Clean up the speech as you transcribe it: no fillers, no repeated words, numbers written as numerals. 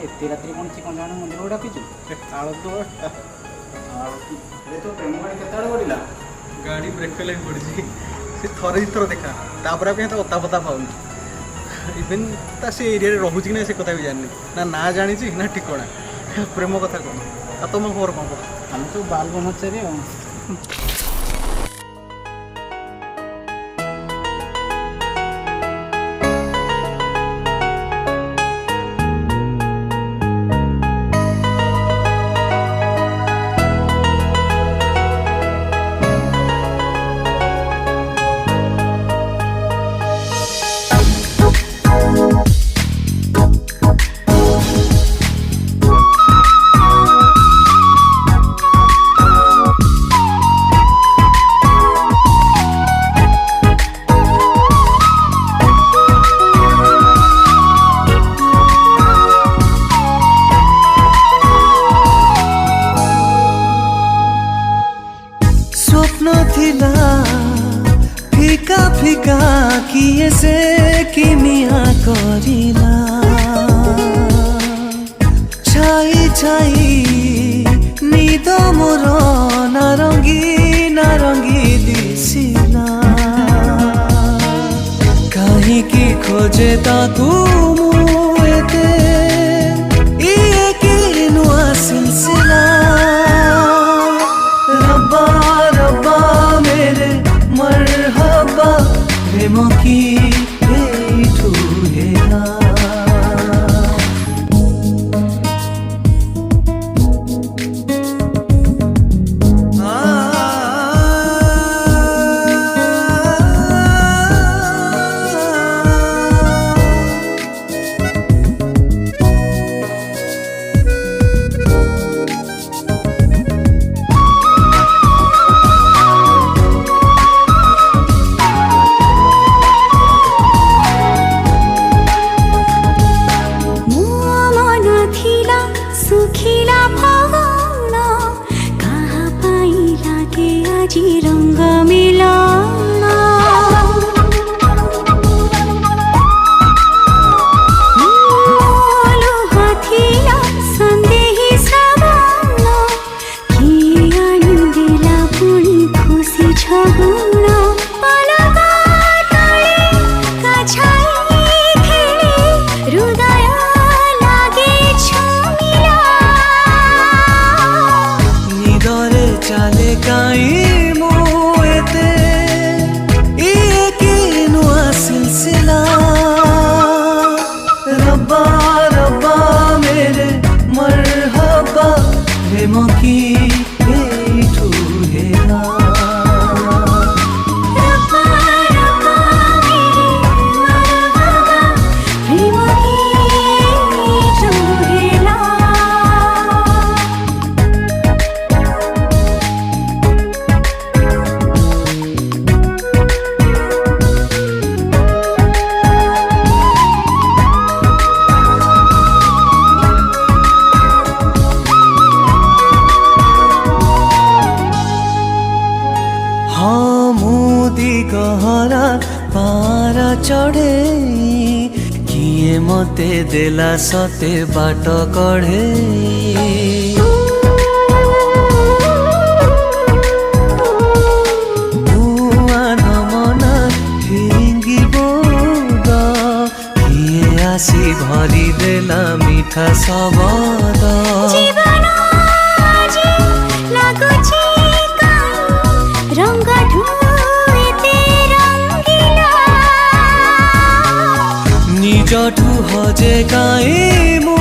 एत रात कौन चिकन जाने मंदिर को डाकिचु आलतू तो प्रेम गाड़ी केत बढ़ला गाड़ी ब्रेक फेल पड़ी से थरे दी थर देखा तापर तो अता पता पाऊनी इवेन ता से एरिया रोचे कि ना से कथा भी जानी ना जानी ना ठिकना प्रेम कथा कौन आ तुम खबर कौन कह आम सब बाल ब्रह्मचारी फिका फिका किए से किमिया करिला छाई छाई निद मोर नारंगी नारंगी दिसिला कहीं की खोजे ताकू मुएते ये की नुआ सिलसिला रब्बा रब्बा मेरे मरहबा प्रेम की ठुहेला सुखिला भवन कहाँ पाइला के आजी रंग मिलन लुहाथिला संदेही श्रावण किए आनिदेला पुणी खुशी छगुण पलका तले काछाई खेले हृदय चाले काई मुएते ये की नुआ सिलसिला रब्बा रब्बा मेरे मरहबा प्रेम की ठुहेला गहरा पारा चढ़े किए मते देला सते बाट कढ़े मना फिंगी बोद किए आसी भरी देला मीठा सबद रंग निजठू हजे काई मु